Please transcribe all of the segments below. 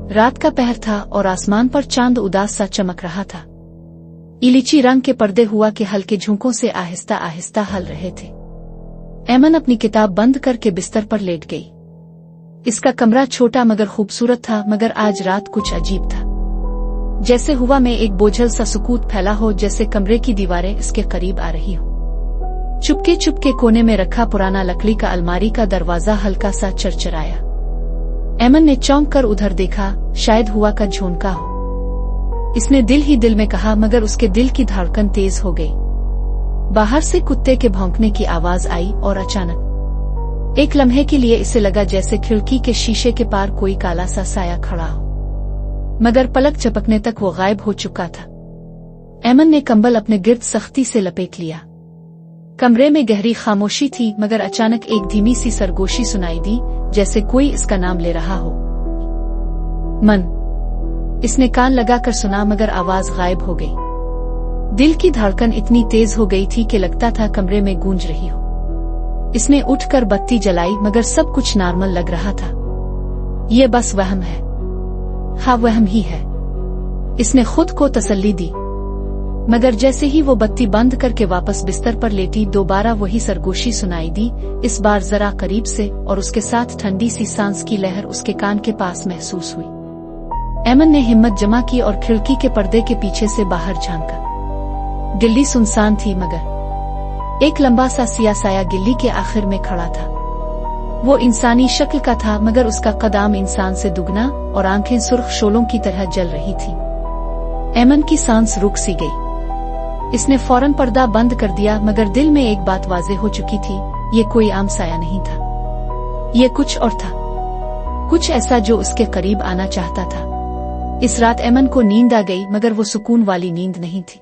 रात का पहर था और आसमान पर चांद उदास सा चमक रहा था। इलीची रंग के पर्दे हुआ के हल्के झोंकों से आहिस्ता आहिस्ता हल रहे थे। एमन अपनी किताब बंद करके बिस्तर पर लेट गई। इसका कमरा छोटा मगर खूबसूरत था, मगर आज रात कुछ अजीब था। जैसे हवा में एक बोझल सा सुकूत फैला हो, जैसे कमरे की दीवारें इसके करीब आ रही हो। चुपके चुपके कोने में रखा पुराना लकड़ी का अलमारी का दरवाजा हल्का सा चरचराया। एमन ने चौंक कर उधर देखा, शायद हुआ का झोंका हो। इसने दिल ही दिल में कहा, मगर उसके दिल की धड़कन तेज हो गई। बाहर से कुत्ते के भौंकने की आवाज आई और अचानक एक लम्हे के लिए इसे लगा जैसे खिड़की के शीशे के पार कोई काला सा साया खड़ा हो, मगर पलक झपकने तक वो गायब हो चुका था। एमन ने कंबल अपने गिर्द सख्ती से लपेट लिया। कमरे में गहरी खामोशी थी, मगर अचानक एक धीमी सी सरगोशी सुनाई दी, जैसे कोई इसका नाम ले रहा हो। मन। इसने कान लगाकर सुना, मगर आवाज गायब हो गई। दिल की धड़कन इतनी तेज हो गई थी कि लगता था कमरे में गूंज रही हो। इसने उठकर बत्ती जलाई, मगर सब कुछ नॉर्मल लग रहा था। ये बस वहम है। हाँ, वहम ही है, इसने खुद को तसल्ली दी। मगर जैसे ही वो बत्ती बंद करके वापस बिस्तर पर लेटी, दोबारा वही सरगोशी सुनाई दी, इस बार जरा करीब से, और उसके साथ ठंडी सी सांस की लहर उसके कान के पास महसूस हुई। एमन ने हिम्मत जमा की और खिड़की के पर्दे के पीछे से बाहर झांका। गिल्ली सुनसान थी, मगर एक लंबा सा सिया साया गिल्ली के आखिर में खड़ा था। वो इंसानी शक्ल का था, मगर उसका कदाम इंसान से दुगना और आंखें सुर्ख शोलों की तरह जल रही थी। एमन की सांस रुक सी गई। इसने फौरन पर्दा बंद कर दिया, मगर दिल में एक बात वाज़ेह हो चुकी थी, ये कोई आम साया नहीं था। ये कुछ और था, कुछ ऐसा जो उसके करीब आना चाहता था। इस रात एमन को नींद आ गई, मगर वो सुकून वाली नींद नहीं थी।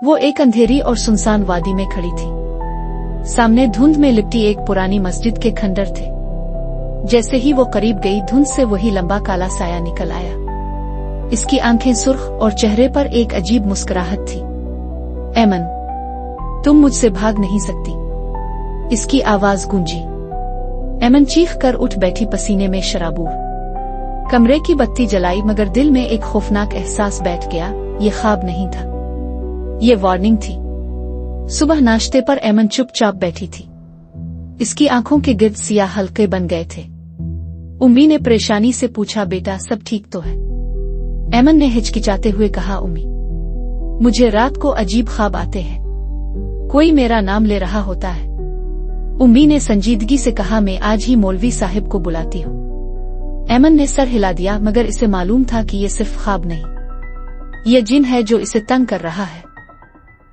वो एक अंधेरी और सुनसान वादी में खड़ी थी। सामने धुंध में लिपटी एक पुरानी मस्जिद के खंडर थे। जैसे ही वो करीब गई, धुंध से वही लंबा काला साया निकल आया। इसकी आंखें सुर्ख और चेहरे पर एक अजीब मुस्कुराहट थी। एमन, तुम मुझसे भाग नहीं सकती, इसकी आवाज गूंजी। एमन चीख कर उठ बैठी, पसीने में शराबूर। कमरे की बत्ती जलाई, मगर दिल में एक खौफनाक एहसास बैठ गया। ये ख्वाब नहीं था, ये वार्निंग थी। सुबह नाश्ते पर एमन चुपचाप बैठी थी। इसकी आंखों के गिर्द सियाह हल्के बन गए थे। उम्मी ने परेशानी से पूछा, बेटा सब ठीक तो है? एमन ने हिचकिचाते हुए कहा, उम्मी, मुझे रात को अजीब ख्वाब आते हैं, कोई मेरा नाम ले रहा होता है। उम्मी ने संजीदगी से कहा, मैं आज ही मौलवी साहिब को बुलाती हूँ। एमन ने सर हिला दिया, मगर इसे मालूम था कि ये सिर्फ ख्वाब नहीं, ये जिन है जो इसे तंग कर रहा है।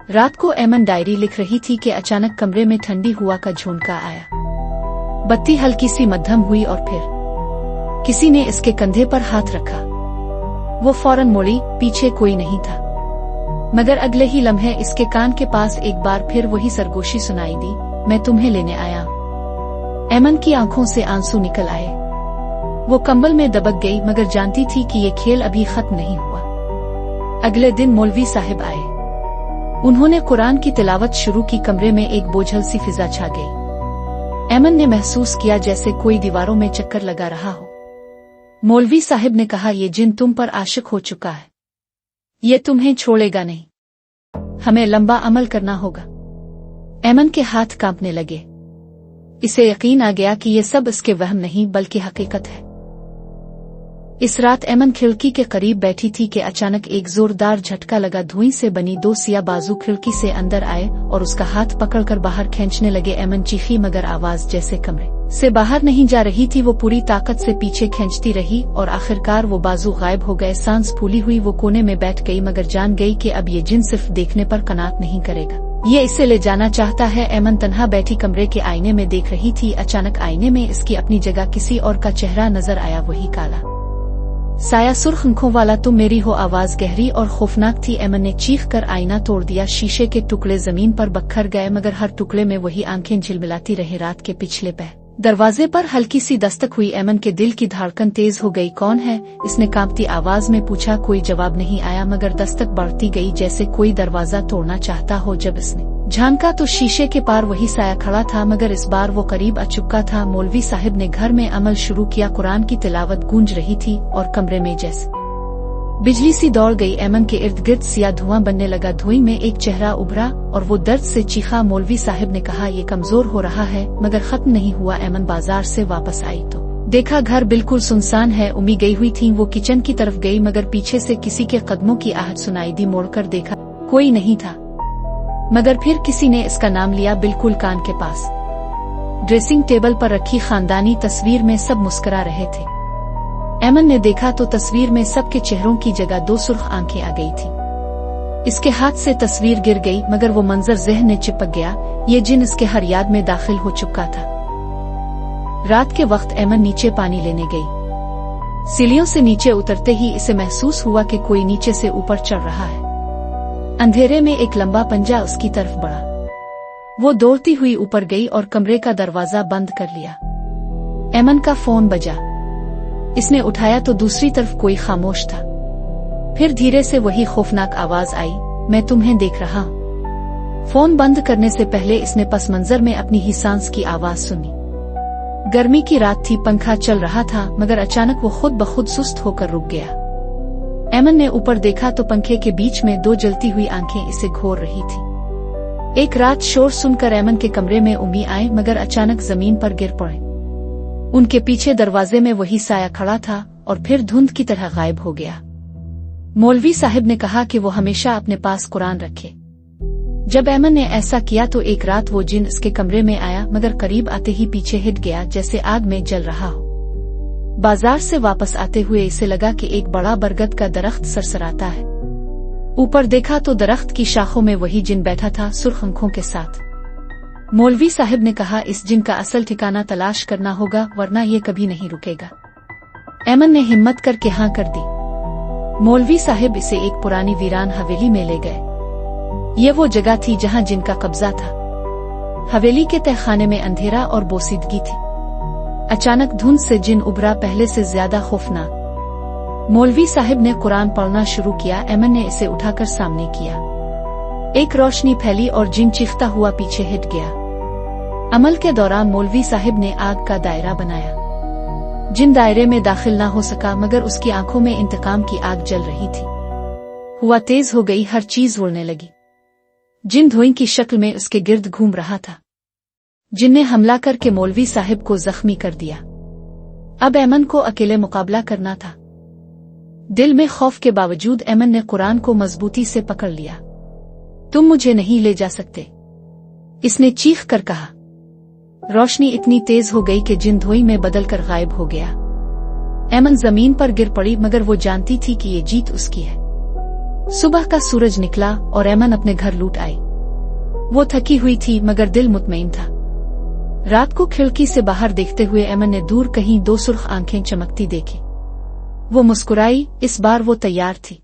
रात को एमन डायरी लिख रही थी कि अचानक कमरे में ठंडी हवा का झोंका आया। बत्ती हल्की सी मध्यम हुई और फिर किसी ने इसके कंधे पर हाथ रखा। वो फौरन मुड़ी, पीछे कोई नहीं था। मगर अगले ही लम्हे इसके कान के पास एक बार फिर वही सरगोशी सुनाई दी, मैं तुम्हें लेने आया हूँ। एमन की आंखों से आंसू निकल आए। वो कंबल में दबक गई, मगर जानती थी कि ये खेल अभी खत्म नहीं हुआ। अगले दिन मौलवी साहिब आए। उन्होंने कुरान की तिलावत शुरू की। कमरे में एक बोझल सी फिजा छा गई। एमन ने महसूस किया जैसे कोई दीवारों में चक्कर लगा रहा हो। मौलवी साहिब ने कहा, ये जिन तुम पर आशिक हो चुका है, ये तुम्हें छोड़ेगा नहीं, हमें लंबा अमल करना होगा। एमन के हाथ कांपने लगे। इसे यकीन आ गया कि ये सब इसके वहम नहीं बल्कि हकीकत है। इस रात एमन खिड़की के करीब बैठी थी कि अचानक एक जोरदार झटका लगा। धुएं से बनी दो सिया बाजू खिड़की से अंदर आए और उसका हाथ पकड़कर बाहर खींचने लगे। एमन चीखी, मगर आवाज जैसे कमरे से बाहर नहीं जा रही थी। वो पूरी ताकत से पीछे खींचती रही और आखिरकार वो बाजू गायब हो गए। सांस फूली हुई वो कोने में बैठ गई, मगर जान गई कि अब ये जिन सिर्फ देखने पर कनात नहीं करेगा, ये इसे ले जाना चाहता है। एमन तन्हा बैठी कमरे के आईने में देख रही थी। अचानक आईने में इसकी अपनी जगह किसी और का चेहरा नजर आया, वही काला साया, सुर्ख आंखों वाला। तुम मेरी हो। आवाज गहरी और खौफनाक थी। एमन ने चीख कर आईना तोड़ दिया। शीशे के टुकड़े जमीन पर बखर गए, मगर हर टुकड़े में वही आंखें झिलमिलाती रही। रात के पिछले पहर दरवाजे पर हल्की सी दस्तक हुई। एमन के दिल की धड़कन तेज हो गई। कौन है? इसने कांपती आवाज में पूछा। कोई जवाब नहीं आया, मगर दस्तक बढ़ती गई जैसे कोई दरवाजा तोड़ना चाहता हो। जब इसने झांका तो शीशे के पार वही साया खड़ा था, मगर इस बार वो करीब आ चुका था। मौलवी साहब ने घर में अमल शुरू किया। कुरान की तिलावत गूंज रही थी और कमरे में जैसे बिजली सी दौड़ गई। एमन के इर्द गिर्द सिया धुआं बनने लगा। धुएं में एक चेहरा उभरा और वो दर्द से चीखा। मौलवी साहब ने कहा, ये कमजोर हो रहा है, मगर खत्म नहीं हुआ। एमन बाजार से वापस आई तो देखा घर बिल्कुल सुनसान है। उम्मी गई हुई थी। वो किचन की तरफ गई, मगर पीछे से किसी के कदमों की आहट सुनाई दी। मोड़कर देखा, कोई नहीं था, मगर फिर किसी ने इसका नाम लिया, बिल्कुल कान के पास। ड्रेसिंग टेबल पर रखी खानदानी तस्वीर में सब मुस्कुरा रहे थे। एमन ने देखा तो तस्वीर में सबके चेहरों की जगह 2 सुर्ख आंखें आ गई थी। इसके हाथ से तस्वीर गिर गई, मगर वो मंजर ज़हन में चिपक गया। ये जिन इसके हर याद में दाखिल हो चुका था। रात के वक्त एमन नीचे पानी लेने गई। सीढ़ियों से नीचे उतरते ही इसे महसूस हुआ कि कोई नीचे से ऊपर चढ़ रहा है। अंधेरे में एक लंबा पंजा उसकी तरफ बढ़ा। वो दौड़ती हुई ऊपर गई और कमरे का दरवाजा बंद कर लिया। एमन का फोन बजा। इसने उठाया तो दूसरी तरफ कोई खामोश था। फिर धीरे से वही खौफनाक आवाज आई, मैं तुम्हें देख रहा हूं। फोन बंद करने से पहले इसने पस मंजर में अपनी ही सांस की आवाज सुनी। गर्मी की रात थी, पंखा चल रहा था, मगर अचानक वो खुद ब खुद सुस्त होकर रुक गया। एमन ने ऊपर देखा तो पंखे के बीच में 2 जलती हुई आंखें इसे घोर रही थी। एक रात शोर सुनकर एमन के कमरे में उम्मी आए, मगर अचानक जमीन पर गिर पड़े। उनके पीछे दरवाजे में वही साया खड़ा था और फिर धुंध की तरह गायब हो गया। मौलवी साहब ने कहा कि वो हमेशा अपने पास कुरान रखे। जब एमन ने ऐसा किया तो एक रात वो जिन इसके कमरे में आया, मगर करीब आते ही पीछे हिट गया जैसे आग में जल रहा हो। बाजार से वापस आते हुए इसे लगा कि एक बड़ा बरगद का दरख्त सरसराता है। ऊपर देखा तो दरख्त की शाखों में वही जिन बैठा था, सुर्ख आंखों के साथ। मौलवी साहब ने कहा, इस जिन का असल ठिकाना तलाश करना होगा, वरना ये कभी नहीं रुकेगा। एमन ने हिम्मत करके हाँ कर दी। मौलवी साहब इसे एक पुरानी वीरान हवेली में ले गए। ये वो जगह थी जहाँ जिनका कब्जा था। हवेली के तहखाने में अंधेरा और बोसीदगी थी। अचानक धुंध से जिन उभरा, पहले से ज्यादा खौफनाक। मौलवी साहब ने कुरान पढ़ना शुरू किया। एमन ने इसे उठाकर सामने किया। एक रोशनी फैली और जिन चीखता हुआ पीछे हिट गया। अमल के दौरान मौलवी साहब ने आग का दायरा बनाया। जिन दायरे में दाखिल ना हो सका, मगर उसकी आंखों में इंतकाम की आग जल रही थी। हुआ तेज हो गई, हर चीज उड़ने लगी। जिन धुएं की शक्ल में उसके गिर्द घूम रहा था। जिनने हमला करके मौलवी साहब को जख्मी कर दिया। अब एमन को अकेले मुकाबला करना था। दिल में खौफ के बावजूद एमन ने कुरान को मजबूती से पकड़ लिया। तुम मुझे नहीं ले जा सकते, इसने चीख कर कहा। रोशनी इतनी तेज हो गई कि जिन धुएं में बदलकर गायब हो गया। एमन जमीन पर गिर पड़ी, मगर वो जानती थी कि ये जीत उसकी है। सुबह का सूरज निकला और एमन अपने घर लौट आई। वो थकी हुई थी, मगर दिल मुतमईन था। रात को खिड़की से बाहर देखते हुए एमन ने दूर कहीं 2 सुर्ख आंखें चमकती देखी। वो मुस्कुराई। इस बार वो तैयार थी।